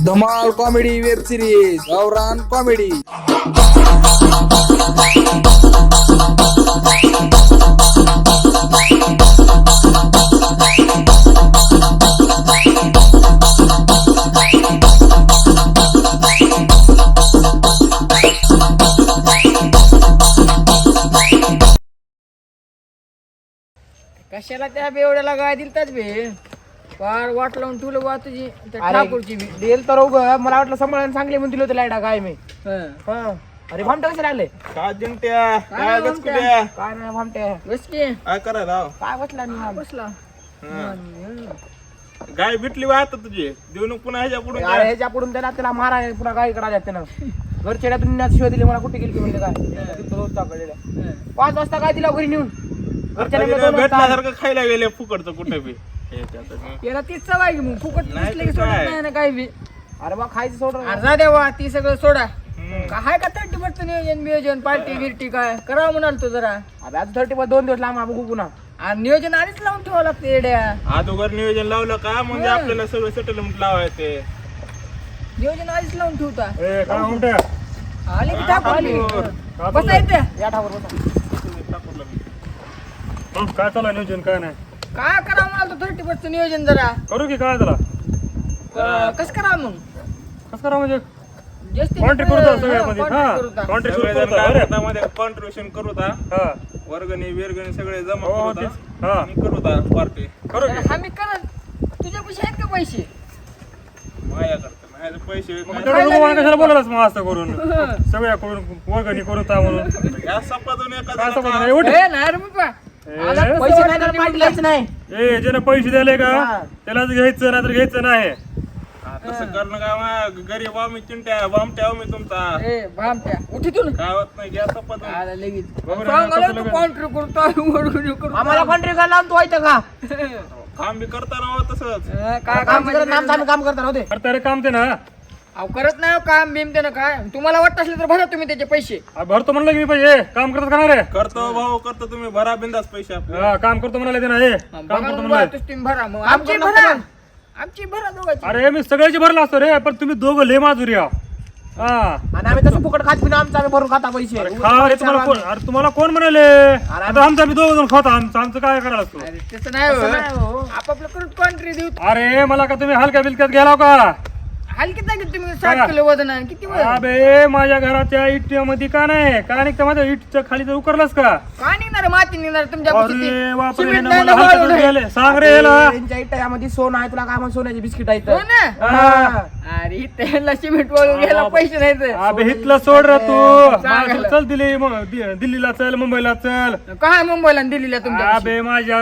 धमाल comedy web series गावरान comedy. कशाला त्या बेवड्याला गाय दिलताच बे फार वाट लावून ठेवलं बा तुझी त्या ठाकूरची बी. देल तर उगं मला वाटलं सांभाळून चांगले म्हणून दिलं होतं लाईडा काय मी. हं. अरे भामटे कसे लागले काय जिंकट्या काय गचकुल्या काय नाही भामटे बस की काय करायला काय बसला नाही बसला गाय भेटली बा आता तुझी देऊन पुन्हा ह्याच्या पुढे अरे ह्याच्या पुढून त्याला मारा पुन्हा काय करा त्यानं घरच्या दुनियात शिवाय दिली मला कुठे गेली म्हणजे काय तिथं रोज टाकलेलं 5 वाजता काय दिला घरी नेऊन घरच्या भेटल्यासारखं खायला गेले फुकटचं कुठे बी याला तीच सवय मग फुकट नाही दिसलं की तर सोडत काय? नाही ना काय बी. अरे बा खायचं सोड अरे जा देवा ती सगळं सोडा काय का 30% नियोजन पार्टी बिर्टी काय करावं म्हणाल तू जरा. अरे आज 30 2 दिवस लांब बघू पुन्हा आणि नियोजन आधीच लावून ठेवावं लागतं येड्या. अगोदर नियोजन लावलं का म्हणजे आपल्याला सगळं सेटलमेंट लावायचे नियोजन आधीच लावून ठेवता काय म्हणते आले की टाकून बसा येते या ठावर बसा काय चालू आहे नियोजन काय नाही काय करावं म्हणाल तू 30% नियोजन जरा करू की काय त्याला कसं करावं मग कसं करा म्हणजे जास्ती कॉन्ट्री करू हा, सगळ्यामध्ये contract हा करू ता. कॉन्ट्री सगळे करू जण काय अरे करता कॉन्ट्रीब्युशन करू ता हा वर्गणी विरगणी सगळे जमा हो, करू तेच. ता हा. आणि करू ता पार्टी करू की आम्ही करत तुझ्या पैसे आहेत का पैसे माया करता माझे पैसे मग तेवढं नको मला कशाला बोलायलाच मग असं करून सगळ्याकडून वर्गणी करू ता म्हणून या सपातून काय एखाद्याला समजलं काय- नाही उठ ए, नाही रे बाबा. आला ए, पैसे नाही तर पार्टी द्यायचं नाही ए ज्याने पैसे दिले का हा. त्यालाच घ्यायचं नाही तर घ्यायचं नाही हा, तसं करणं का मा गरीब आम्ही चिंट्या बामट्या आम्ही तुमचा ए भामट्या उठीतून काय होत नाही घ्या सपातून आला लगेच बरोबर आहे, सांगायला कसं तू लगेच? कॉन्ट्री करतो वर्गणी करतो. आम्हाला कॉन्ट्री करायला तू व्हायचं का काम बी करताना हो तसंच काय काम करत आम्ही काम करता नव्हते करता रे काम ते ना अहो करत नाही हो काम भीम त्यानं काय तुम्हाला वाटत असलं तर भरा तुम्ही त्याचे पैसे. भरतो म्हणलं की मी पैसे काम करतात का रे करतो भाऊ करतो तुम्ही भरा बिंदास पैसे आपले हा काम करतो म्हणाले ते ना हे काम बघा करतो मग म्हणाले बा, तुम्ही भरा मग काम आमची करून भरा नसतं आमची भरा दोघांची. अरे मी सगळ्याची भरला असतो रे पण तुम्ही दोघं लय माजुरी आहो हा आणि आम्ही तसं फुकट खात पिणं आमचं आम्ही भरून खाता पैसे खा रे तुम्हाला कोण अरे तुम्हाला कोण म्हणाले आता आमचं आम्ही दोघं जण खातो आमचं काय करायला असतो अरे तसं नाही तसं नाही हो. हो. आपापलं करून कॉन्ट्री देऊ. अरे मला का तुम्ही हलक्या बिलक्यात गेला का हलकीत नाही की तुम्ही 60 किलो वजन आहे किती वजन अबे माझ्या घराच्या इटमध्ये का नाही का नाही माझ्या इटच्या खाली तर उकरलास का काय निघणार माती निघणार तुमच्या अरे बापरे सिमेंट ना नाही मला ना हलक्यात वाळू नाही. गेले. सांग रे याला त्यांच्या इथं यामध्ये सोनं आहे तुला काय म्हणून सोन्याची बिस्किट आहे हो इथं. ना हा. अरे त्याला सिमेंट वाळून घ्यायला पैसे नाही तर. अबे हितलं सोड रे तू चांगलं. मला चल दिल्लीला चल मुंबईला चल काय मुंबईला आणि दिल्लीला तुमच्या अबे माझ्या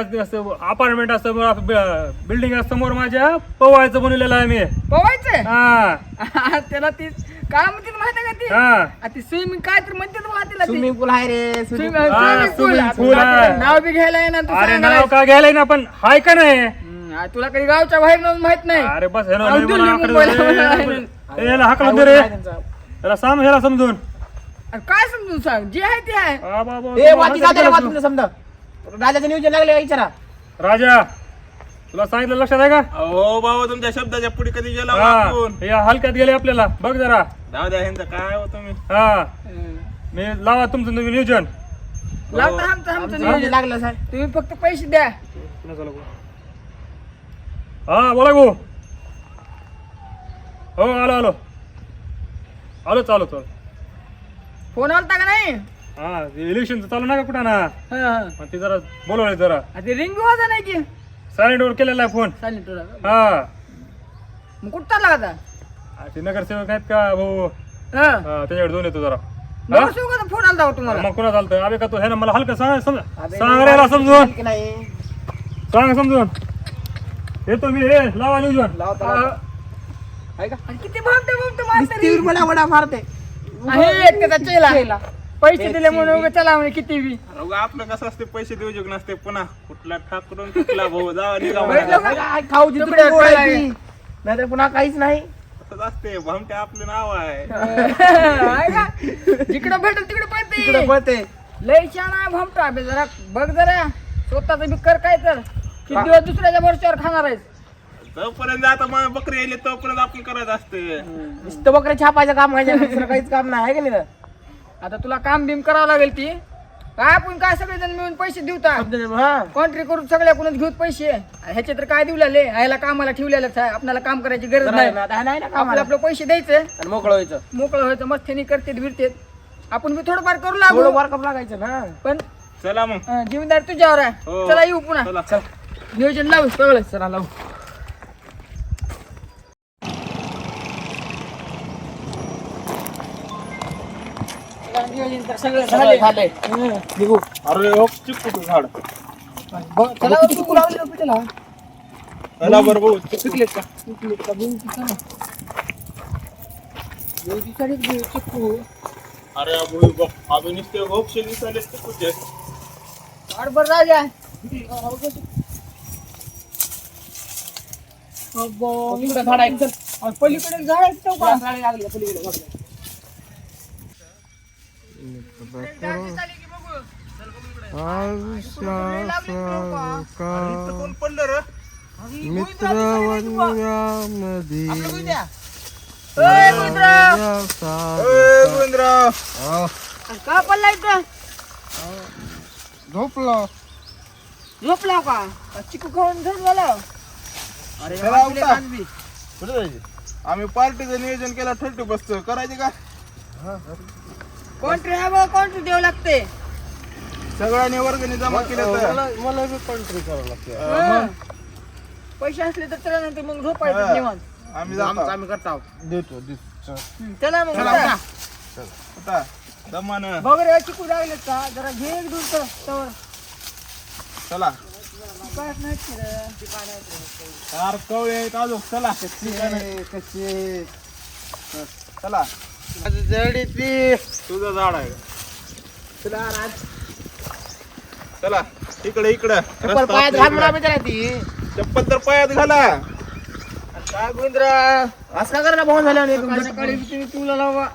अपार्टमेंट असतं बिल्डिंग समोर माझ्या पवायचं बनवलेलं आहे मी पवायचं हा त्याला ती काय म्हणते माहिती का ती हा ती स्विमिंग काय तर म्हणते ना तिला ती. स्विमिंग पूल आहे रे Swimming swimming swimming pool. pool आहे. नाव बी घ्यायला येणार तू अरे सांगायला. नाव का घ्यायला ना पण हाय का नाही तुला कधी गावच्या बाहेर जाऊन माहित नाही अरे बस हे ना, अहो, लय मला दिल्ली, आकडे मुंबईला झाले. मला ए, याला हाकलून दे रे याला सांग ह्याला समजून अरे काय समजून सांग जे आहे ते आहे आ, बाबा, ए तुला वाटी हातात जाते रे गेला तुमचं समजा राजाचं नियोजन लागले विचारा तू. राजा तुला सांगितलं लक्षात आहे का हो बाबा तुमच्या शब्दाच्या पुढे कधी गेला हा वाकून हे हलक्यात गेले आपल्याला बघ जरा जाऊ द्या ह्यांचं काय हो तुम्ही हा मी लावा तुमचं तुम्ही नियोजन लागतं आमचं आमचं नियोजन. नियोजन लागलं साहेब तुम्ही फक्त पैसे द्या हा बोला गो हो आलो आलो आलो चालू चालू फोन आलता का नाही हा इलेक्शनचं चालू ना का कुठं ना हा. मग ते जरा बोलवले जरा आ, ते रिंग वाजा नाही की सायलेंट वर केलेला आहे फोन चालेल तुला हा मग कुठं चालला आता ते नगरसेवक आहेत का भाऊ हा हा त्याच्याकडे दोन येतो जरा नगरसेवकाचा फोन आलता का तुम्हाला मग कोणा चालतं अबे का तू हे ना मला हलकं सांग अबे, सांग रे याला समजून की नाही सांग समजून येतो मी हे लावा नियोजन लावता हा. लावता. आहे का आणि किती भामटे भामटे मारते रे. नुसती मला वडा मारते आहे त्याचा चेला पैसे दिले म्हणून उगा चला म्हणे किती बी अहो, आपलं कसं असते पैसे देऊ जग नसते पुन्हा कुठला ठाकरून कुठला भाऊ जावा निघा बघितलं म्हणा. का? काय खाऊ तुकडे तुकडे गोळा खायला आहे ती. नाहीतर पुन्हा काहीच नाही असंच असते भामटे आपलं नाव आहे आहे का? जिकडं भेटेल तिकडे तिकडे पळते पळते लय छान आहे भामटा अबे जरा बघ जरा स्वतःच बी कर काय तर किती दिवस दुसऱ्याच्या वर्षावर खाणार आहेस जोपर्यंत आता मग बकरी येईल तोपर्यंत आपण करायचं असतं. नुसतं बकऱ्या छापायचं काम आहे दुसरं काहीच काम नाही आहे का नाही आता तुला काम बिम करावं लागेल ती काय आपण काय सगळेजण मिळून पैसे देऊता हा कॉन्ट्री करून सगळ्याकडून घेऊत पैसे ह्याचे तर काय दिवलेले ह्याला कामाला ठेवलेलंच आहे आपल्याला काम करायची गरज नाही नाही ना आपलं कामाला. आपलं पैसे द्यायचे आणि मोकळं व्हायचं मोकळं व्हायचं मस्तीने करते भिडतेत आपण बी थोडंफार करू लागू थोडं वारकप लागायचं ना पण चला मग. जिम्मेदार तुझ्यावर आहे हो. चला येऊ पुन्हा चला. नियोजन लावू सगळं चला लावू नियोजन तर सगळं झालंय. झालंय. निघू. अरे हो चिकू झाड. चला किती चिकू लावले हो पिठाला? चला बरं भाऊ चिकू. पिकलेत का? अरे अभि नुसते होपशे निसाले चिकूचे. बरोबर राजा तिकडं झाड आहे. चल. पलीकडे झाड आहेत तो का? झाडे लागली का पलीकडे झाडं? इथं कोण पडलं रे? ए, गोविंदराव. का पडला इथं झोपलो. झोपला का चिकू खाऊन झोप झाला अरे चला, वाटले उठा. Can be. कुठे जायचे? आम्ही पार्टीचं नियोजन केलं 30 बसचं करायचे का? कोणतरी आहे बघ कोणतरी देऊ लागते सगळ्यांनी वर्गणी जमा केले तर मला बी कंट्री करावं लागते. हं. पैसे असले तर चला नाही तर मग झोपायचं हा. निवांत आम्ही जातो. आम्ही करतो. देतो. चला मग चला, उठा. आता दमानं. बघ रे चिकू लागले का जरा घे एक दूर तर चला काय नाही केलं. चार कवळे आहेत अजून. चला कसे चला जडीतली तुझं झाड आहे. चला इकडे इकडे चप्पल पायात घालून आम्ही त्याला ती. चप्पल तर पायात घाला. काय गोविंदरा असं का करायला भाऊ झाल्या सकाळी सकाळी तुम्ही तुला लावा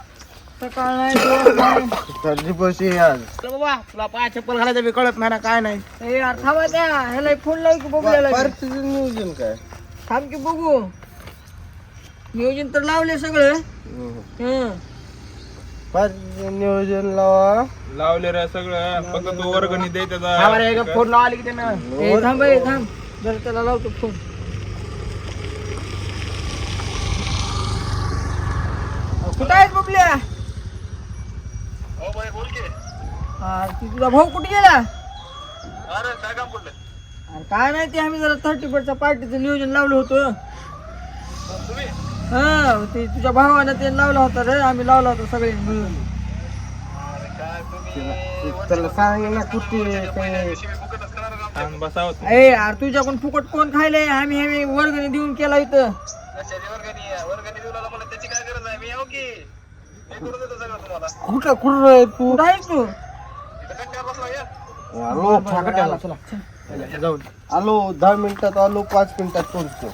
सकाळ नाही दिवस नाही. थर्टी पैसे आज बाबा तुला पाया चप्पल घालायचं बी कळत नाही ना काय नाही. ए यार थांबा त्या ह्याला एक फोन लावू की बघूया पार्टीचं नियोजन काय? थांब की बघू नियोजन तर लावले सगळं हं. पार्टीचं नियोजन लावा. लावले रे सगळं फक्त तू वर्गणी दे त्याचा. आम्हाला एक फोन लावली की त्यानं ए थांब ए थांब जरा त्याला लावतो फोन कुठं आहेत बबल्या हा ती तुझा भाऊ कुठे गेला अरे काय नाही ते आम्ही जरा 30 पार्टीचं नियोजन लावलं होतं हा ते तुझ्या भावानं ते लावला होता रे आम्ही लावला होता सगळे मिळून त्याला सांग ना कुठे थांब बसावं. ए यार तुझ्याकडून फुकट कोण खायले आम्ही वर्गणी देऊन केला इथं कुठं कुठं आहे तू? कुठं आहेस तू आलो फाकट्याला. आलो 10 मिनिटात आलो 5 मिनिटात पोहोचतो.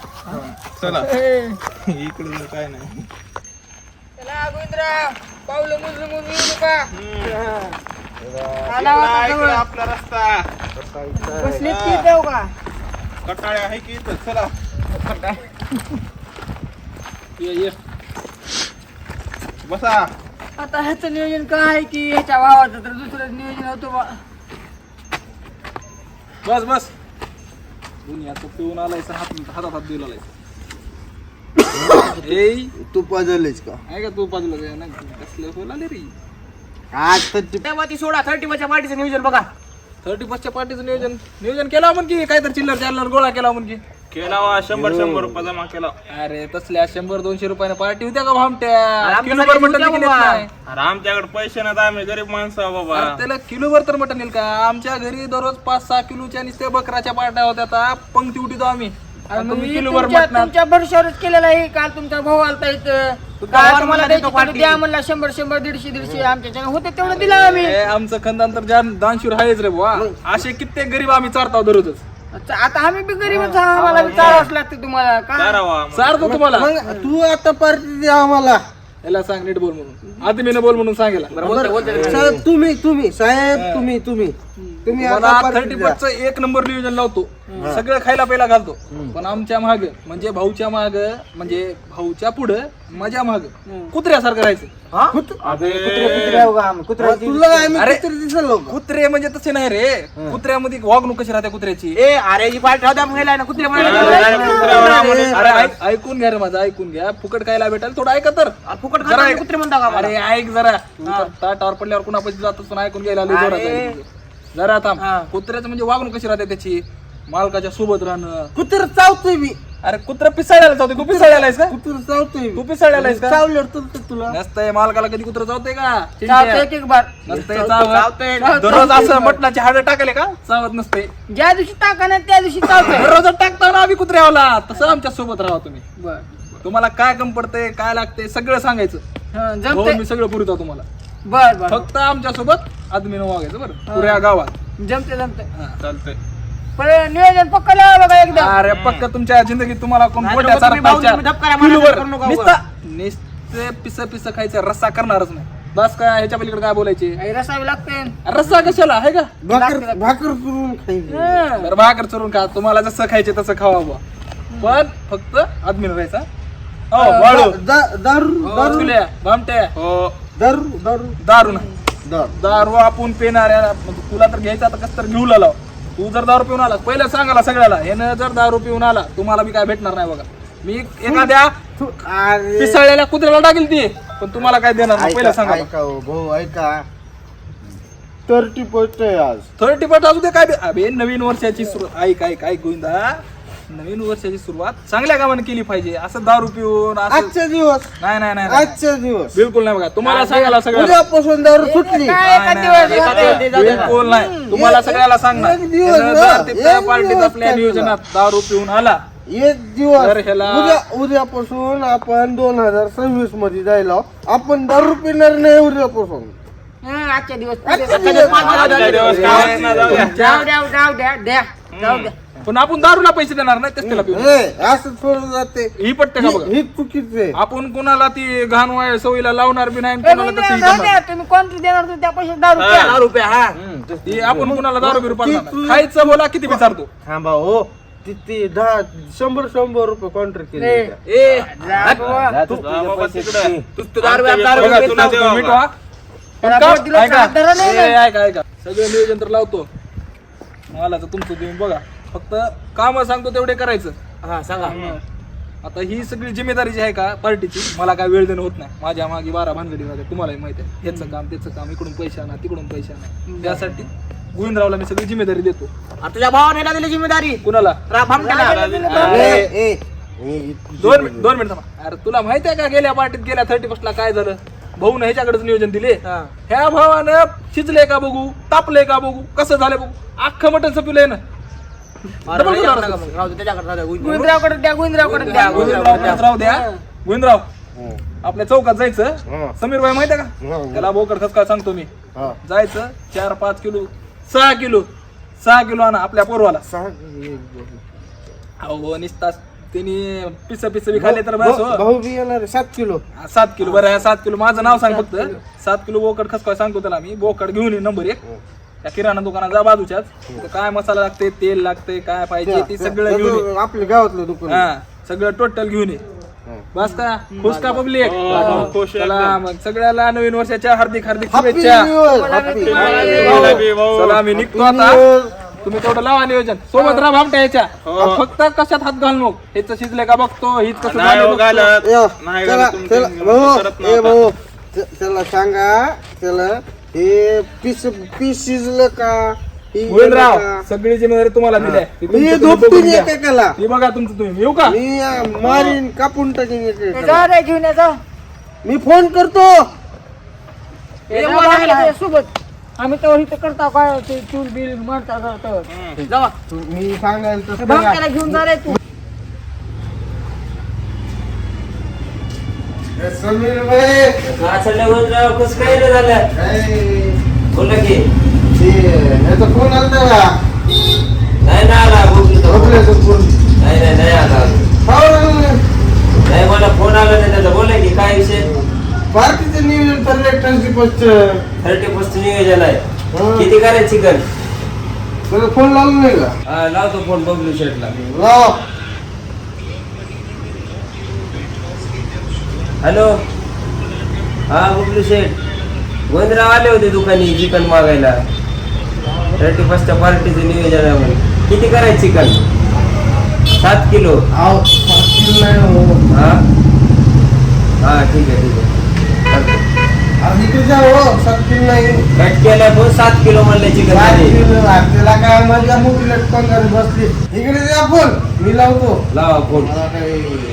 चला ए, इकडे काय नाही. चला गोविंदराव पावलं मुजून मुजून येऊ नका आला इकडं होता इकडं जवळ. आपला रस्ता. बसलीत की देऊ का कटाळे आहे की इथं. चला बसा. आता ह्याचं नियोजन काय आहे की ह्याच्या भावाचं तर दुसरं नियोजन होतं बा बस बस दुनियाचं पिऊन आलायचं हातात हात देऊ लागायचं तू पाजलेस का? आहे का तू बाजूला काय नाही कसलं बोलाले रे आज तर तेव्हा ती सोडा 30 पार्टीचं नियोजन बघा. 35 पार्टीचं नियोजन केला म्हण की काहीतरी चिल्लर चालर गोळा केला म्हण की केला वा 100 रुपये जमा केला. अरे तसल्या 100-200 रुपयाने पार्टी होत्या का भामट्या आमच्या किलोभर घरी मटण होत्या केलेत बाबा. नाही. अरे आमच्याकडे पैसे नाहीत आम्ही गरीब माणसं आहो बाबा. अरे त्याला किलोभर तर मटण येईल का आमच्या घरी दररोज 5-6 किलोच्या नुसत्या बकराच्या पार्ट्या होत्या आता पंक्ती उठीतो आम्ही आणि तुम्ही किलोभर मटण तुमच्या भरशावरच केलेला आहे काल तुमचा भाऊ आलता इथं तुमचा काय भाऊ तुम्हाला मला द्यायची देतो तेवढं party. द्या म्हणला 100 150 आमच्या होते तेवढं दिलं आम्ही आमचं खंदान तर जान दानशूर आहेच रे बुवा असे कित्येक गरीब आम्ही चारतो दररोजच अच्छा, आता आम्ही बी गरीबच आहोत, आम्हाला बी चारावंच लागते तुम्हाला काय करावा आम्हाला. चारतो तुम्हाला मग तू आता पार्टी द्या आम्हाला. याला सांग नीट बोल म्हणून आधी मी बोल म्हणून सांगेला साहेब तुम्ही साहेब तुम्ही तुम्ही मला आता party 30 द्या. पटचं एक नंबर नियोजन लावतो सगळं खायला पहिला घालतो पण आमच्या माग म्हणजे भाऊच्या माग म्हणजे भाऊच्या पुढं माझ्या माग कुत्र्यासारखं राहायचं तुला आम्ही अरे. कुत्री दिसलो का? कुत्रे म्हणजे तसे नाही रे कुत्र्यामध्ये वागणूक कशी राहते कुत्र्याची ए अरे ही पार्टी होता महिला ना कुत्रे अरे ऐकून घ्या रे माझं ऐकून घ्या फुकट खायला भेटेल थोडं ऐका तर फुकट जरा ऐक. कुत्रे म्हणता का मला? अरे ऐक जरा तू तर ताटावर पडल्यावर कुणापाशी जात असतो ऐकून घ्यायला लय जोरात आहे. जरा थांब कुत्र्याचं म्हणजे वागणूक कशी राहते त्याची मालकाच्या सोबत राहणं कुत्र चावतोय मी अरे कुत्रा पिसाळ्याला चावते तू पिसाळ्याला आहेस का कुत्र चावतोय तू पिसाळ्याला आहेस का चावल्यावर तुला तुला नसतंय मालकाला कधी कुत्रा चावते का चावतोय एक बार नसतंय चावत दररोज असं मटणाची हाड टाकले का चावत नसते ज्या दिवशी टाका ना त्या दिवशी चावतोय दररोज टाकता ना आम्ही कुत्र्यावाला तसं आमच्या सोबत राहा तुम्ही बर तुम्हाला काय कम पडतंय काय लागतंय सगळं सांगायचं हो, जमते मी सगळं पुरवतो तुम्हाला बर बर फक्त आमच्या सोबत आदमीनं वागायचं बरं पुऱ्या गावात जमते जमते चालतंय पण नियोजन पक्का लावा बघा एकदम अरे पक्क तुमच्या जिंदगीत तुम्हाला कोण नाही, गोट्या नको तुम्ही भाऊ, चारत तुम्ही धपकारा नाही. मारायला किलोवर. करू नका नुसतं पिस खायचं रस्सा करणारच नाही बस काय ह्याच्या पलीकडे काय बोलायचे काही रसावी लागते रस्सा कशाला आहे का भाकर करून खायची बरं भाकर चरून खा तुम्हाला जसं खायचे तसं खावा बुवा. पण फक्त आदमीनं राहायचा हो वाळू दारू चुल्या, भामट्या हो दारू दारू दारू नाही दारू दारू आपण पिणाऱ्या म्हणजे तुला तर घ्यायचा आता कसं तर घेऊ लाव तू जर दारू पिऊन आला पहिलं सांगाला सगळ्याला ह्यानं जर दारू पिऊन आला तुम्हाला बी काय भेटणार नाही बघा मी एखाद्या अरे पिसाळलेल्या कुत्र्याला टाकेल ती पण तुम्हाला काय देणार नाही पहिलं सांगा ऐका हो, भाऊ ऐका 30 पोस्ट आहे आज 30 पट असू दे काय बी. अबे नवीन वर्षाची सुरुवात ऐक गोविंदा नवीन वर्षाची सुरुवात चांगल्या कामाने केली पाहिजे असं दारू पिऊन असं आजचा दिवस नाही नाही नाही आजचा दिवस बिलकुल नाही बघा तुम्हाला सांगायला सगळं उद्यापासून दारू सुटली बिलकुल नाही तुम्हाला सगळ्याला सांगणार एक दिवस त्यानं जर ते त्या एक पार्टीत दिवस आपल्या काय नियोजनात दारू पिऊन आला एक दिवस तर ह्याला- उद्यापासून आपण 2026 मध्ये जायला आपण दारू पिणार नाही उद्यापासून आजच्या दिवस आजच्या दिवस गावात ना जाऊया. जाऊ द्या पण आपण दारूला पैसे देणार नाही तेच त्याला पिऊन हे असं सोडून जाते ही पटते का बघा ही चुकीचं आहे आपण कोणाला ती घाण वाय सवयीला लावणार बी नाही आणि कोणाला तसं ही करणार. तुम्ही कोणती देणार तर त्या पैसे 10 रुपये ती आपण कुणाला दारू बिरू पाडणार नाही. खायचं बोला किती विचारतो थांबा हो किती 100 रुपये कॉन्ट्रॅक्ट केले ए जा बाबा तिकडं. बघा, तुला देवा मीठ बघा. पण का? बोट दिलं ऐका. चादर नाही ए, ऐका सगळं नियोजन तर लावतो मला तर तुमचं तुम्ही बघा फक्त काम सांगतो तेवढे करायचं हा सांगा आता ही सगळी जिम्मेदारी जी आहे का पार्टीची मला काय वेळ देणं होत नाही माझ्या मागे 12 भानगडी माझ्या तुम्हालाही माहिती आहे ह्याचं काम त्याचं काम इकडून पैसे आणा तिकडून पैसे आणा त्यासाठी गोविंदरावला मी सगळी जिम्मेदारी देतो तुझ्या भावाने दिली जिम्मेदारी कुणाला दोन मिनिट थांबा. अरे तुला माहिती आहे का गेल्या पार्टीत गेल्या 31 ला काय झालं भाऊन ह्याच्याकडेच नियोजन दिले ह्या भावानं शिजले का बघू तापले का बघू कसं झालं बघू अख्खं मटण सपिलंय ना गोविंदरावकडे द्या गोविंदरावकडे द्या गोविंदराव द्या गोविंदराव आपल्या चौकात जायचं समीर भाई माहिती आहे का त्याला बोकड खसका सांगतो मी जायचं 4-5 किलो 6 किलो आणा आपल्या पोरवाला अहो निस्तास त्यांनी पिस बी खाल्ले तर बस हो. भाऊ बी येणार 7 किलो 7 किलो बरं 7 किलो माझं नाव सांग फक्त 7 किलो बोकड खसका सांगतो त्याला मी बोकड घेऊन ये नंबर 1 त्या किराणा दुकानात जा बाजूच्याच तिथं काय मसाला लागते तेल लागते काय पाहिजे ते सगळं घेऊन ये आपल्या गावातलं दुकान हा सगळं टोटल घेऊन ये बस का खुश का पब्लिक खुश आहे चला मग सगळ्याला नवीन वर्षाच्या हार्दिक Happy शुभेच्छा New Year, Happy New Year. मला बी भाऊ. चला मी निघतो आता तुम्ही तेवढं लावा नियोजन सोबत राहा भामट्या याच्या फक्त कशात हात घाल नको हेच शिजले का बघतो हीच कसं नाही झालं हो, बघतो. घालत. ए, नाही चला घालत तुमचं. चला भाऊ करत ए नव्हता. भाऊ त्याला सांगा त्याला हे पीस शिजलं का हे गोविंदराव गेलं का? सगळी जिम्मेदारी तुम्हाला दिली आहे. ती मी तुमचं तुम्ही झोपटीन बघून घ्या. एकेकाला ती बघा तुमचं तुम्ही येऊ का मी मारीन कापून टाकीन एकेकाला जा रे घेऊन ये जा मी फोन करतो सोबत आम्ही तर इथं करता काय ते चूल बिल म्हणता जावा मी सांगायला तसं भामट्याला घेऊन जा रे तू ए, समीर भाई कसं काय रे झालं काय बोला की ते ह्याचा फोन आलता का नाही ना आला झोपल्याचा फोन नाही आला हो, नाही मला फोन आला नाही त्याचा बोला की काय विषय पार्टीचं नियोजन ठरलंय 30 30% नियोजन आहे किती करायचं चिकन तुला फोन लावला नाही का? हा लावतो फोन बबलू शेटला. लाव. हॅलो, हा बबलू शेट, गोविंदराव आले होते दुकानी चिकन मागायला. 31st पार्टीचं नियोजन आहे म्हणे. किती करायचं चिकन? 7 किलो. आव, 7 किलो नाही हो. हा हा ठीक आहे ठीक आहे. अरे इकडे जा हो, 7 किलो नाही. कट केल्या पण 7 किलो म्हणले चिकन. 7 किलो त्याला काय माझ्या मुलीला पंगार बसली. इकडे जा फोन, मी लावतो. लावा फोन. मला काही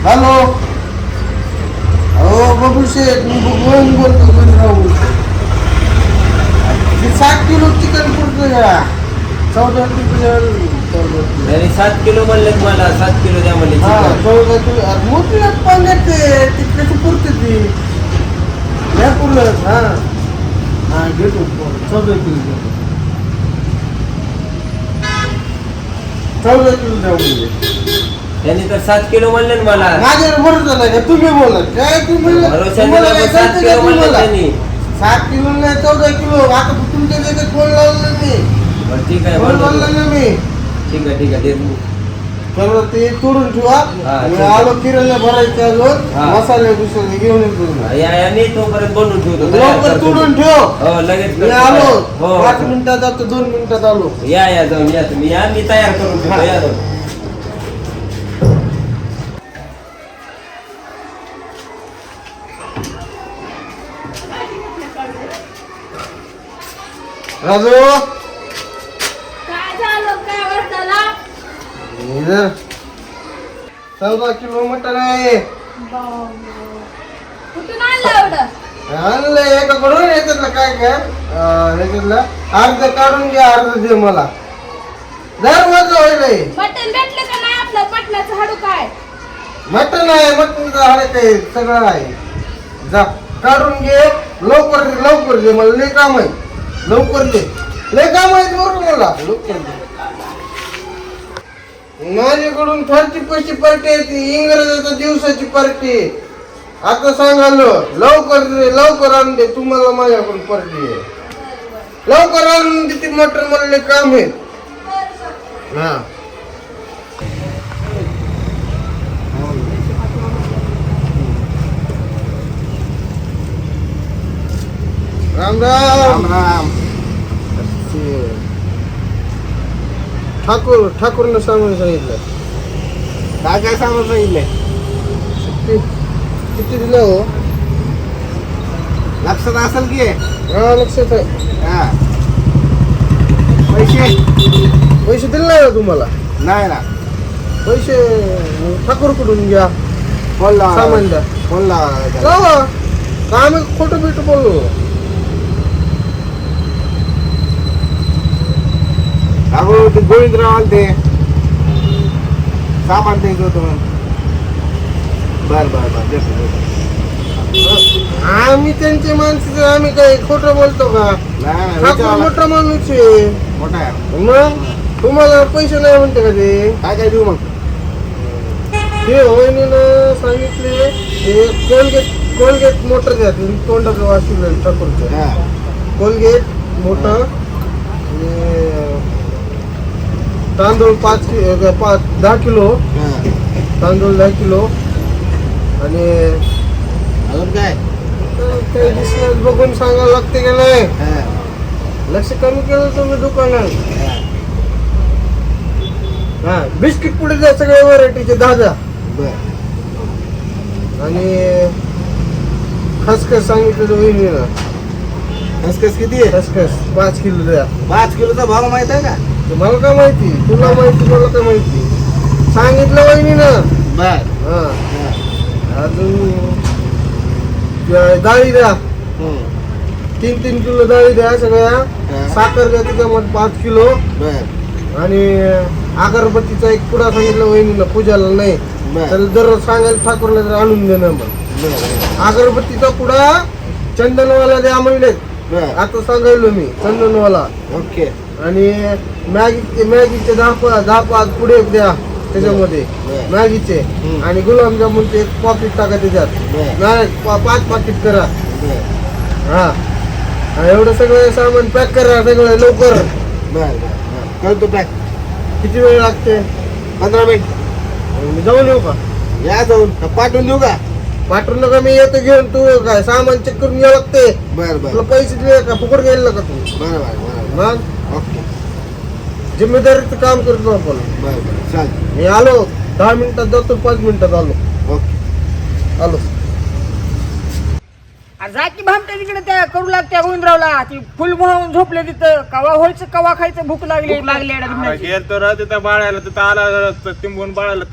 हॅलो, हो बबू शेठ, मी भगवान बोलतो. गोविंदराव बोलतो. 7 किलो चिकन पुरतं का? 14 किलो. नाही 7 किलो म्हणले मला. 7 किलो द्या म्हणले हा, चिकन. 14 किलो. मोठी पंगत ते कशी पुरते ती? नाही पुरलं. हा हा घेतो 14 किलो घेतो. 14 किलो द्या म्हणजे. त्यांनी तर 7 किलो म्हणले ना मला. माझ्यावर भरोसा नाही का? तुम्ही बोला काय तुम्ही भरोसा तुम्हाला नाही, काय 7 कळतं किलो का म्हणले तुम्हाला? त्यांनी. 7 किलो नाही 14 किलो. आता तुमच्या जगात फोन लावला मी. बरं ठीक आहे फोन बोलतो. लावला ना मी. ठीक आहे ठीक आहे देतो. तर ते तोडून ठेवा. हा, मी ठीक आहे. आलो किराणा भरायचा अजून. हा. मसाले बिसाले घेऊन येतो. या मी तोपर्यंत बनवून ठेवतो. तयार लवकर करतो. तोडून ठेव. हो लगेच मी करतो. आलो. हो 5 मिनिटात जातो. 2 मिनिटात आलो. या जाऊन या तुम्ही. या मी तयार करून ठेवतो. या जाऊन. राजू काय झालं काय वाटलं? इधर 14 किलो मटण आहे. कुठून आणलं एवढं? आणलं एकाकडून. याच्यातलं काय काय याच्यातलं अर्ध काढून घ्या, अर्ध दे मला. दरवाजा होईल. मटण भेटलं का नाही? आपलं मटणाचं हाडू काय? मटण आहे. मटणचं हाड काय सगळं आहे. जा काढून घे. लवकर लवकर दे मला. लय काम आहे. लवकर दे. लय काम आहे बरोबर मला. लवकर दे. माझ्याकडून 30 पार्टी आहे ती. इंग्रजाच्या दिवसाची पार्टी. आता सांगालो लवकर दे. लवकर आणून दे. तुम्हाला माझ्याकडून पार्टी आहे. लवकर आणून दे. ती मटण मला लय काम आहे. हा राम राम राम. ठाकूरनं सांगून सांगितलं. काय काय सांगून सांगितलंय? किती दिलं हो? लक्षात असेल की? हा लक्षात आहे. पैसे दिले नाही ना तुम्हाला? नाही ना. पैसे ठाकूरकडून घ्या. सामान द्या. का आम्ही खोटं बिटं बोललो? अगो ते गोविंदराव आलते. सामान द्यायचं होतं म्हणून. बर देतो. आम्ही त्यांचे माणसं. आम्ही काही खोटं बोलतो का? ठाकूर मोठा माणूस आहे. मग तुम्हाला पैसे नाही म्हणते का ते? काय काय देऊ मग? ते वहिनीनं सांगितले ते कोलगेट मोटर द्या. तोंडाचं वाशिल ठाकूरचं. कोलगेट मोठं. तांदूळ 10 किलो. तांदूळ 10 किलो. आणि अजून काय काही दिसलं बघून सांगावं लागते का नाही? लक्ष कमी केलं तुम्ही दुकानात. हा बिस्किट पुढे द्या. सगळ्या व्हरायटीचे 10. आणि खसखस सांगितलं वहिनीला. खसखस किती आहे? खसखस 5 किलो द्या. 5 किलोचा भाव माहित आहे का? मला काय माहिती? तुला माहिती? मला काय माहिती? सांगितलं वहिनीनं. हा अजून डाळी द्या. 3 किलो डाळी द्या सगळ्या. साखर द्या त्याच्यामध्ये 5 किलो. आणि अगरबत्तीचा एक पुडा सांगितलं वहिनीला पूजाला नाही. तर दररोज सांगायला ठाकूरला जर आणून देणं. मग अगरबत्तीचा पुडा चंदनवाला द्या म्हणले. आता सांगायलो मी चंदनवाला. ओके. आणि मॅगीचे 10 पुढे द्या. त्याच्यामध्ये मॅगीचे आणि गुलाबजामुनचे एक पॉकेट टाका त्याच्यात नाही 5 पाकिट करा हा एवढं सगळं सामान पॅक करा सगळं लवकर करतो पॅक किती वेळ लागते 15 मिनिट मी जाऊन येऊ का या जाऊन पाठवून देऊ का पाठवून नका मी येतो घेऊन तू काय सामान चेक करून घ्यावं लागते तुला पैसे दिले का फुकट घ्यायला का तू मग ओके जिम्मेदारीचं काम करतो आपण मी आलो 10 मिनिटात जातो 5 मिनिटात आलो ओके आलो जा की भामट्या तिकडे त्या करू लागत्या गोविंदरावला ती फुल म्हणून झोपले तिथं कवा व्हायचं कवा खायचं भूक लागली गेलतो रा तिथं बाळायला तिथं आला तिंबून बाळाला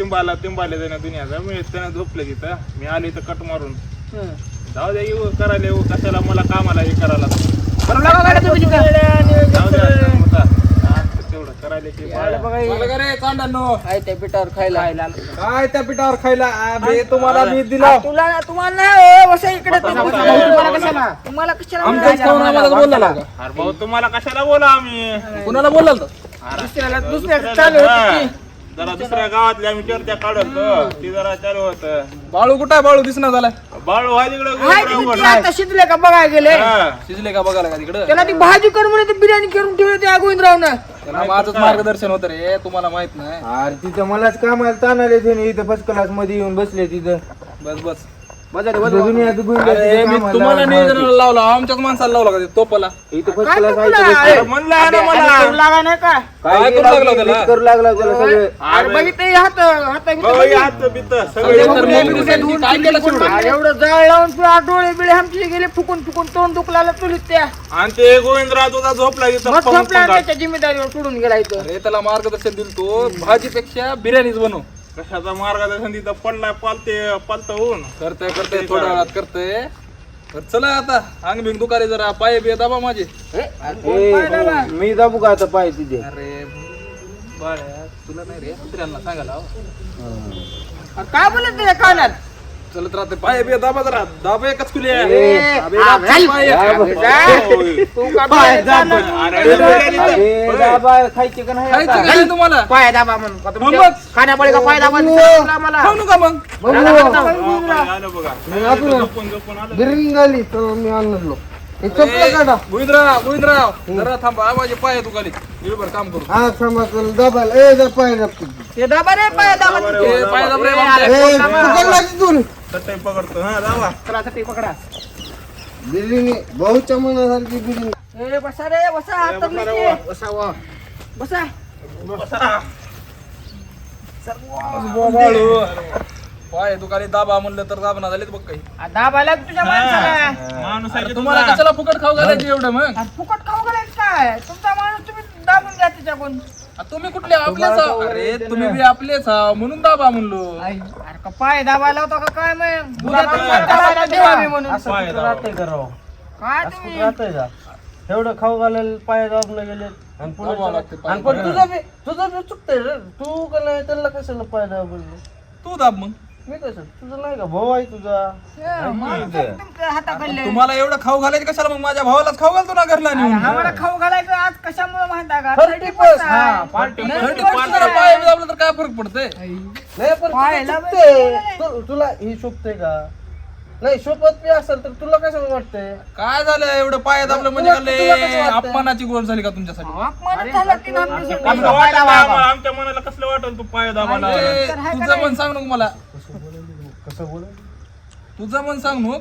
तिंबाले जाण्या दुनियाचा मी त्यानं झोपले तिथं मी आलो इथं कट मारून जाऊ द्या येऊ करायला येऊ कशाला मला कामाला हे करायला जाऊ द्या तेवढं करायला की काय त्या पिठावर खायला काय त्या पिठावर खायला अबे तुम्हाला मी दिला तुम्हाला नाही हो, बसा इकडे तुम्हाला कशाला आमच्याच खाऊन आम्हाला बोलला का अरे भाऊ तुम्हाला कशाला बोला आम्ही कुणाला बोलला दुसऱ्या चालू होती ती. जरा दुसऱ्या गावातली आम्ही चर्चा काढतो ती जरा चालू होत बाळू कुठं आहे बाळू दिसणार झालाय बाळू आहे तिकडे हाय ती किती आता शिजले का बघायला गेले शिजले का बघायला का तिकडं त्याला ती भाजी कर म्हणे ती बिर्याणी करून ठेवली त्या गोविंदरावनं त्याला माझंच मार्गदर्शन होतं रे तुम्हाला माहित नाही अरे तिथं मलाच कामाला ताणाले ते इथं फर्स्ट क्लास मध्ये येऊन बसले तिथं बस बस दुनियात अरे मी तुम्हाला नियोजनाला लावला आमच्याच माणसाला लावला का ते तोपाला इथं फर्स्ट काय क्लास तुला? म्हणलं आहे ना मला करू लागा नाही का काय करू लागला त्याला करू लागला त्याला सगळे अरे बघितलं हात भाऊ, हे हात बीत सगळे काय केलं सोडून? एवढं जाळ लावून तुला डोळे बिळे आमचे गेले फुकून फुकून तोंड दुखला तुलीत त्या आणि ते गोविंदराव तुझा झोपला तिथं मग पाहून झोपला पण त्याच्या जिम्मेदारीवर सोडून गेला इथं अरे त्याला मार्गदर्शन दिलं तो भाजीपेक्षा बिर्याणीच बनव कशाचा मार्गदर्शन तिथं पडलाय पालत होऊन करते थोड्या वेळात करते तर चला आता अंग बिंग दुकारे जरा पाय बी दाबा माझे मी दाबू का आता पाय तिथे अरे बाळ्या तुला नाही रे कुत्र्यांना सांगायला हवं. अरे काय बोलत तुझ्या कानात चलत राहते पाय बी दाबा जरा दाबा एकच कुली तू का बोलत कानात? खायचे का नाही खायचं काय तुम्हाला पाय दाबा म्हणून का तुम्ही मग? खाण्यापळी का पाय दाबा दिसला आम्हाला खाऊ नका मग आलं बघा मी आपण झोपून आलं बिर्याणी झाली तर मी आणलो हे चपला काढा गोविंदराव जरा थांबा माझे पाय तू खाली दिवसभर काम करू हा क्षमा कर दाबायला जा पाय दाबतो ते दाबा रे पाय दाबा ए, पाय दाब रे, तिथून चटई पकडतो हा जावा पकडा बिर्याणी भाऊच्या मनासारखी बिर्याणी ए बसा रे बसा आता बसा बाळू पाय तू खाली दाबा म्हणलं तर दाबना झाले बघ काही दाबायला तुझ्या माणसाला माणूस आहे की तुम्हाला तुझा? कशाला फुकट खाऊ घालायचे एवढं मग अरे फुकट खाऊ घालायचं काय तुमचा माणूस तुम्ही दाबून घ्या तिच्याकडून तुम्ही कुठले आपलेच आहो. अरे तुम्ही बी आपलेच आहो, म्हणून दाबा म्हणलो अरे का पाय दाबायला होता का काय मग उद्या तुम्हाला दाबायला देवावी म्हणून पाय दाबा. काय तुम्ही राहतंय का एवढं खाऊ घालायला पाय दाबले गेले आणि दाबावं लागते पाय. आणि पण तुझं बी चुकतंय रे तू का नाही त्याला कशाला पाय दाबले तू दाब मग मी कसं तुझं नाही का भाऊ आहे तुझा तुमच्या हाताकडले तुम्हाला एवढं खाऊ घालायचं कशाला मग माझ्या भावालाच खाऊ घालतो ना घरला नेऊन आम्हाला खाऊ घालायचं आज कशामुळे माहिती का 30% हा, party. 30% जरा पाय बी दाबलं तर काय फरक पडतंय नाही पण तुझं पाहायला चुकतंय. तुला ही शोभतंय का नाही शोभत बी असेल तर तुला कसं वाटतंय काय झालं एवढं पाय दाबलं म्हणजे तुला कसं वाटतंय? अपमानाची गोष्ट झाली का तुमच्यासाठी अपमान झाला की आमच्या कसं समोर. वाटलं आम्हाला? आमच्या मनाला कसलं वाटल तू पाय दाबाला अरे, तर हाय का तुझं नाही? मन सांग नको मला कसं बोल तुझं मन सांग नको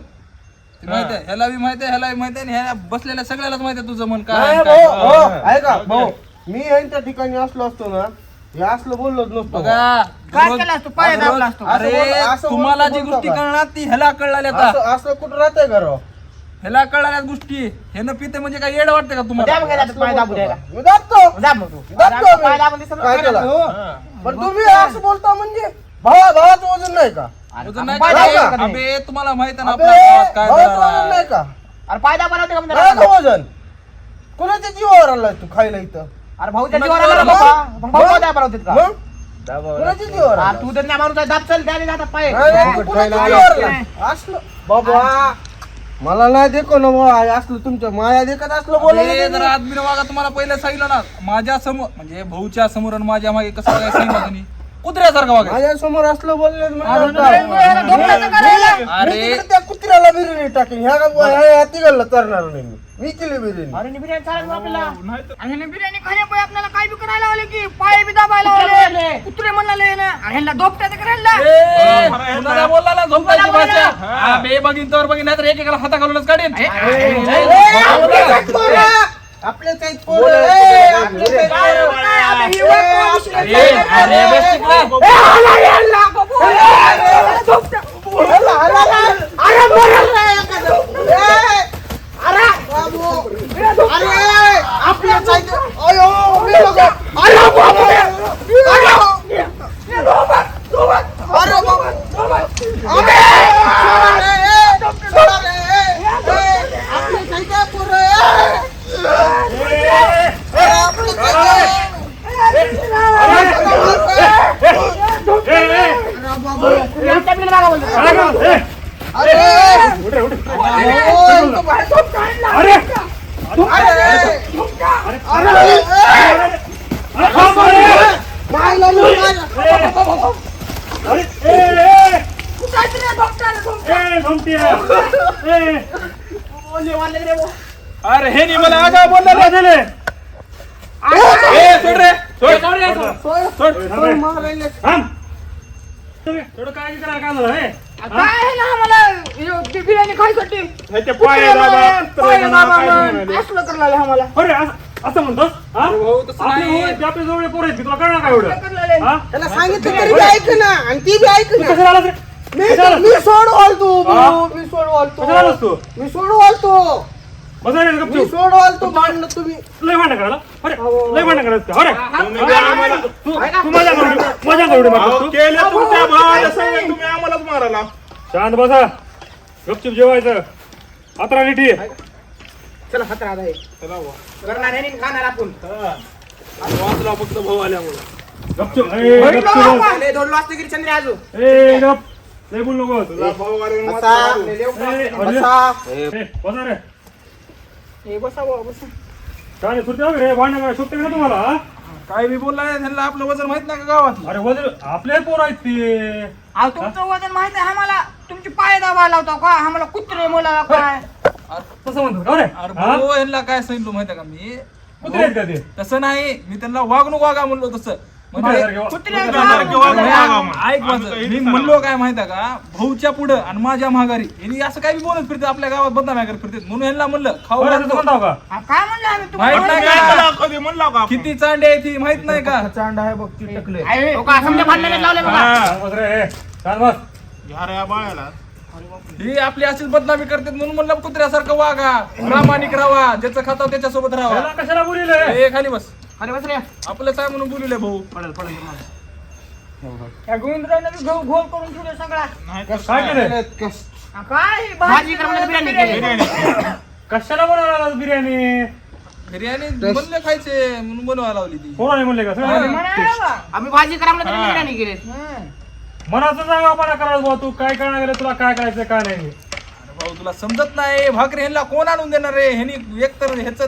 ते माहिती आहे ह्याला बी माहिती आहे ह्याला बी माहिती आहे आणि ह्या बसलेल्या सगळ्यालाच माहिती आहे तुझं मन काय आहे, काय नाही. ऐका भाऊ मी यांच्या ठिकाणी असलो असतो ना हे असलं बोललोच नसतो बघा काय रोज- केलं असतं? पाय दाबला असतो. अरे असं तुम्हाला जी बोलतो गोष्टी का? कळणार ती ह्याला कळल्या आता असं असं कुठं राहतंय का राव ह्याला कळणाऱ्या गोष्टी हे न पिते म्हणजे काय येड वाटते का द्या तुम्हाला बघायला आता पाय दाबू द्यायला. मी दाबतो दाब मग तू. दाबतो मी. पाय दाबून दिसलं काय का? केलं हो. पण तुम्ही असं बोलता म्हणजे भावाचं वजन नाही का तुझं नाही पाय का? दाबला का अबे तुम्हाला माहित आहे ना अबे, आपल्या गावात काय भावाचं झालं वजन नाही का अरे पाय दाबायला होते का म्हणजे नाही का वजन कोणाच्या जीवावर आलाय तू खायला इथं अरे भाऊच्या मग जीवावर आला मग? बाबा. मग भाऊ मग? दाबायला होते का? मग कोणाच्या जीवावर अरे आलाय? तू तर नाही मारून दाब चल द्या रे आता पाय नाही, नाही, कोणाच्या जीवावर आलाय? असलं बाबा मला नाही देखो ना भाऊ असलं तुमच्या माया देखत असलं अबे, बोलायला जरा आदमीर वागा तुम्हाला पहिलं सांगितलं ना माझ्या समोर म्हणजे भाऊच्या समोर आणि माझ्या मागे कसं काय सांगितलं तुम्ही कुत्र्यासारखा वागायचं. माझ्या समोर असलं बोलले अरे त्या कुत्र्याला बिर्याणी टाकेल ह्या तिघाला तरणार नाही मी केली बिर्याणी. अरे नी बिर्याणी चालत नाही आपल्याला. आणि ह्याने बिर्याणी खाण्यापायी आपल्याला काय बी करायला लावले की पाय बी दाबायला लावले कुत्रे म्हणाले ना आणि ह्यांना दोपट्या तर करायला ए, तुला काय बोलला ना झोपायची भाषा. हा, बे बघीन तर बघीन नाही तर एकेकाला हाता घालूनच काढीन. आपल्याच आहेत पोरं. ए, आपल्याच आहेत पोरं. अरे बस तिकडे. आपल्याच आहेत. अयो, मी बघा. अरे बाबा. अरे बाबा. अबे, सोडा रे, आपल्याच आहेत पोरं. अरे हे नाही मला आगा बोलला रे. ए, सोड रे. सोड. काय आहे ना आम्हाला बिर्याणी खायसाठी ह्याचे पाय दाबा, पाय तर दाबा काय म्हणून म्हणाले? असलं करायला आम्हाला असं म्हणतोस अरे भाऊ तसं नाही. आपल्या जवळ पोर आहेत तुला कळणार काय एवढं करायला हा? त्याला सांगितलं तरी बी ऐक ना आणि ती बी ऐक तू ना. कशाला आलास रे? मी सोडवाल तू हा? मी सोडवाल कशाला आलास तू? मी सोडवाल तू बसा रे मी गपचूप. सोडवाल तू भांडणं तुम्ही. लय भांडण करायला अरे लय भांडण करायचं का? अरे तुम्ही बी आम्हाला- तू माझ्या एवढी मारतोस अहो, तू केलं तुमच्या भावाला सांगा तुम्ही आम्हालाच मारायला. शांत बसा गपचूप जेवायचं आता नीटी चला हात राहत आहे करणार आहे आणि खाणार आपण. वाचला फक्त भाऊ आल्यामुळे. गपचूप ए, गपचूप लय धोडलो असतं की चंद्र आजू ए गप लय बोल नको तुला भाऊ आले म्हणून बसा. मारू. बसा रे हे बसा बुवा, बसा. काय सुरते रे भांडण करा शोधते का तुम्हाला हा? काय बी बोलला नाही त्यांना आपलं वजन माहित नाही का गावात. अरे वजन आपले पोर आहेत ते अहो तुमचं वजन माहित आहे आम्हाला तुमचे पाय दाबायला लावता का आम्हाला कुत्रे मुला काय तसं म्हणतो का रे अरे भाऊ यांना काय सांगितलं माहिती आहे का मी. कुत्रे आहेत का ते तसं नाही मी त्यांना वागणूक वागा म्हणलो तसं म्हणजे कुत्र्यासारखे वागून वागा मग. ऐक आम्ही माझं काही मी नाही म्हणलो काय माहिती आहे का भाऊच्या पुढं आणि माझ्या माघारी यांनी असं काही बी बोलत फिरते आपल्या गावात बदनाम करत फिरते म्हणून यांना म्हणलं खाऊ बरं, घालतो. तसं म्हणताव का हा, काय म्हणलं आम्ही माहित तुम्हाला नाही तुम्ही का ऐकलं कधी म्हणला का आपण? किती चांडे आहे ती माहित नाही का. चांड आहे बघ ती टकले. हो का समजा भांडणाने लावले बघा. हा. शांत बस रे शांत बस या रे या बाळाला. ही आपली अशीच बदनामी करतात म्हणून म्हणलं कुत्र्यासारखं वागा प्रामाणिक राहा ज्याचं खाताव त्याच्यासोबत राहा. त्याला कशाला बोलिले ए खाली बस अरे बस रे आपलं काय म्हणून बोलले भाऊ. त्या गोविंदरावने बी घोळ करून ठेवले सगळा नाही तर काय केलं हा, काय भाजी करून बिर्याणी केली. बिर्याणी. कशाला बनवला बिर्याणी बिर्याणी म्हणले खायचे म्हणून बनवायला लावली ती. कोणाने म्हणले का सगळं म्हणाला बा. आम्ही भाजी करा म्हणलं तरी बिर्याणी केली. मनाचं जागा मला करायला बुवा तू काय करणार गेलं तुला काय करायचं काय नाही अरे भाऊ तुला समजत नाही भाकरी ह्यांना कोण आणून देणार रे ह्यांनी एकतर ह्याचं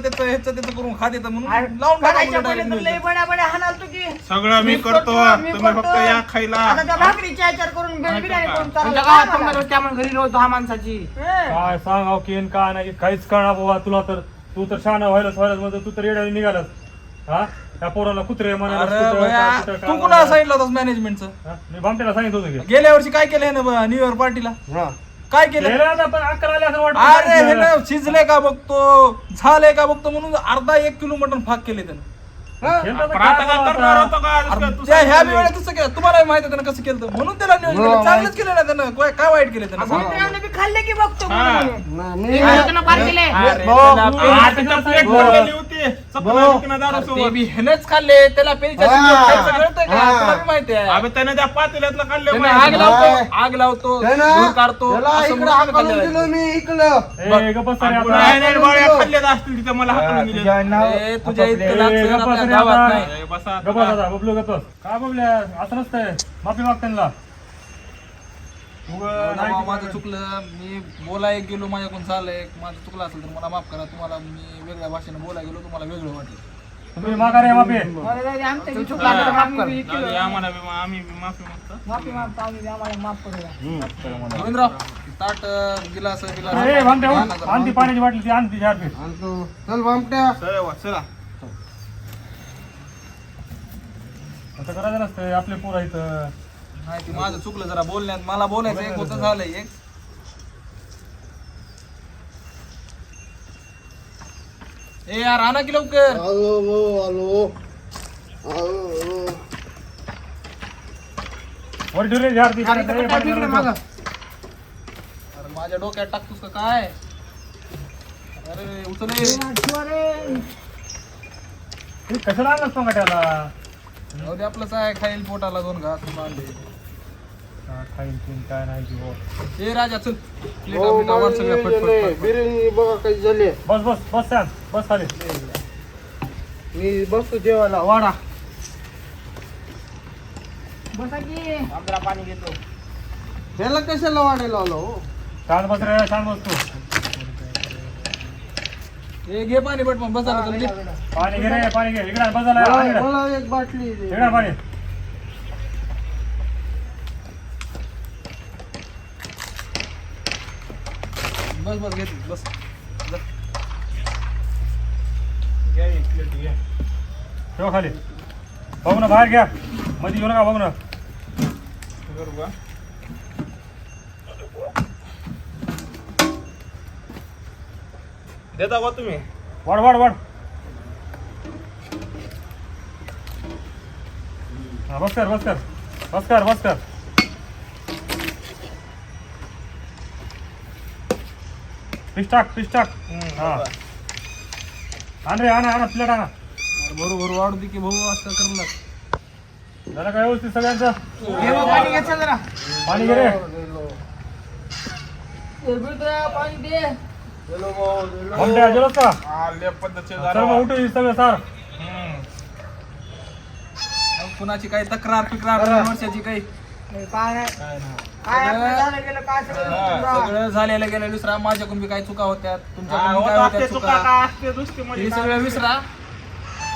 करून खात येतं म्हणून लावून बघायच्या टाकायचं पहिले तर लय direct. बड्या बड्या हाणाल तू की सगळं मी करतो मी तुम्ही करतो. फक्त या खायला. आता त्या भाकरीची आचार करून बिर्याणी करून आमच्या चालला गावात काय समजा रोज त्यामुळे घरी रोज 10 माणसाची. हं. काय सांगाव की काय नाही काहीच करणार बाबा तुला तर तू तर शान व्हायलाच म्हणजे तू तर येड्याने निघालास हा त्या पोराला कुत्रे म्हणाला अरे भया, तू कुणाला सांगितलं होतं मॅनेजमेंटचं. मी भामट्याला सांगितलं होतं की गेल्या वर्षी काय केलं ना न्यू इयर पार्टीला काय केलं. गेल्या आता पण अक्कल आली असं वाटतं अरे हे ना शिजले का बघतो झाले का बघतो म्हणून अर्धा 1 किलो मटण फाक केले त्यानं. शेतात पण आता काय करणार आता. होतं का? अरे तू त्या ह्या सांगितलं. वेळेला कसं केलं तुम्हाला माहिती आहे त्यानं कसं केलं होतं. म्हणून त्याला नियोजन केलं. चांगलंच केलं ना त्यानं काय वाईट केलं त्यानं. गोविंदरावने बी खाल्ले की बघतो म्हणून. मी होतो पार केले. अरे भाऊ, त्याला हा, त्याच्या प्लेट भरलेली होती. चपला विकणं दारू अरे ते सोबत. बी ह्यानेच खाल्ले त्याला पेच्या खायचं कळतंय का तुला बी माहिती आहे. अबे त्याने त्या पातेल्यातलं काढलं त्यानं माहिती. आग लावतो त्याला धूर काढतो त्याला असं इकडं म्हणून आम्ही हाकलून खाल्लेलं दिलं आहे. मी इकडं. ए, गप्प बस रे आणि आता. पुन्हा ह्याने बाळ्या खाल्ल्यात असतील तिथं मला हाकलून दिले. ए, तुझ्या इतकं लागतं ए, ना गप्प आपल्या बस रे गावात आता. नाही. ए, बसा गप्प दादा बबलू गप्प बस. काय बबल्या असं नसतंय माफी माग त्यांना बाबा, माझं चुकलं मी बोलाय गेलो माझ्याकडून झालंय माझं चुकलं असेल तर मला माफ करा तुम्हाला मी वेगळ्या भाषेने बोलाय गेलो तुम्हाला वेगळं वाटलं तुम्ही माघार या माफी मला जाऊ दे, आमच्या बी चूक हा. झाल्या, माफ आम्ही कर. बी केलं. आम्हाला बी- आम्ही बी माफी मागतो माफी मागतो आम्ही बी, आम्हाला माफ करू द्या. गोविंदराव ताट गिलास ए भामट्या उठ. आण ती पाण्याची बाटली ती आण ती 4 पीस. आणतो चल भामट्या चला असं करायचं नसतं आपले पोरं इथं. नाही ती माझं चुकलं जरा बोलण्यात मला बोलायचं एक होतं झालंय एक ए यार आणा की लवकर आलो वर ठेवले 4 पीस. गाडी तर टाक इकडे मागं. अरे माझ्या डोक्यात टाकतोस का काय अरे उचले शिवा रे. हे कशाला आणलं तो गाठ्याला? जाऊ दे आपलंच आहे खाईल पोटाला 2 घास मांडे खाईल पिन काय नाही की हो. ए राजा चल प्लेटा बिटा वाट सगळ्या फटफट बिर्याणी बघा काही झाली बस बस बस सॅम बस खाली. मी बसतो जेवायला वाडा बसा की. आमच्याला पाणी घेतो. ह्याला कशाला वाढायला लावलं हो शांत बस रे शांत बस तू. ए घे पाणी पटपण बसा चल घे पाणी घे रे पाणी घे. इकडे बसायला या, इकडे. मला एक बाटली दे. इकडे पाणी. बस बस घेत बस ठेव खाली. बघू ना बाहेर घ्या मध्ये घेऊ नका बघू ना. देता का तुम्ही वाढ वाढ वाढ. हा बस कर बस कर बस कर बस कर. फिश टाक हा आण रे आणा प्लेट आणा. बरोबर वाढू दे की भाऊ असं करलं झालं काय व्यवस्थित सगळ्यांचं? घे बा, पाणी घ्यायचं जरा. पाणी घे रे. बिरबिरतोय, पाणी दे. भामट्या जेवलास का? पद्धतशीर चल मग उठू सगळं सार. कुणाची काही तक्रार फिक्रार 2 वर्षाची काही काय नाही. काय आपलं झालं गेलं काय सगळं. सगळं झालेलं गेलं विसरा माझ्याकडून बी काही चुका होत्या तुमच्याकडून काय होत्या चुका हे सगळं विसरा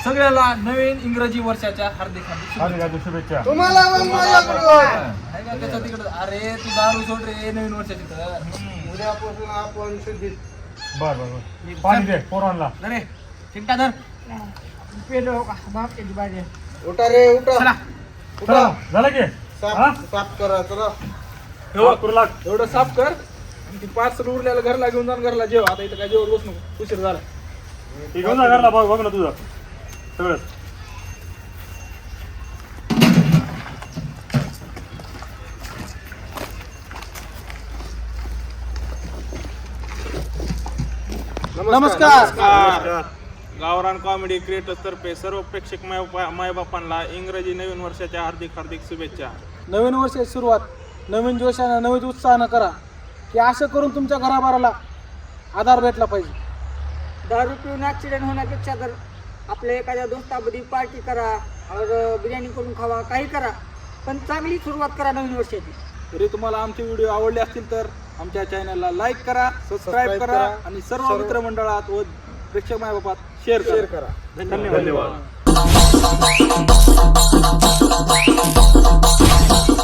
सगळ्याला नवीन इंग्रजी वर्षाच्या हार्दिक हार्दिक हार्दिक शुभेच्छा. तुम्हाला पण माझ्याकडून आहे का त्याच्या तिकडं अरे तू दारू सोड रे नवीन वर्षाची तर उद्यापासून आपण शुद्धीत बर बर बर. पाणी दे पोरांना. अरे चिंता धर पेलो का बाप त्याची बाजी. उठा रे उठा चला झालं की हा? साफ करा चला करू लाग. एवढं साफ कर आणि ती पार्सल उरल्याला घरला घेऊन जाऊन घरला जेव आता इथं काय जेवण बस नको उशीर झाला हे घेऊन जा घरला बघ ना तुझं सगळं. नमस्कार गावरान कॉमेडी क्रिएटर्स तर्फे सर्व प्रेक्षक मायबापांना इंग्रजी नवीन वर्षाच्या हार्दिक हार्दिक शुभेच्छा. नवीन वर्षाची सुरुवात नवीन जोशानं नवीन उत्साहानं करा की असं करून तुमच्या घराबाराला आधार भेटला पाहिजे. दारू पिऊन ऍक्सिडेंट होण्यापेक्षा तर आपल्या एखाद्या दोस्ताबद्दल पार्टी करा और बिर्याणी करून खावा काही करा पण चांगली सुरुवात करा नवीन वर्षाची. तरी तुम्हाला आमचे व्हिडिओ आवडले असतील तर आमच्या चॅनलला लाईक करा सबस्क्राईब करा आणि सर्व मित्रमंडळात व प्रेक्षक मायबापात शेअर करा. धन्यवाद.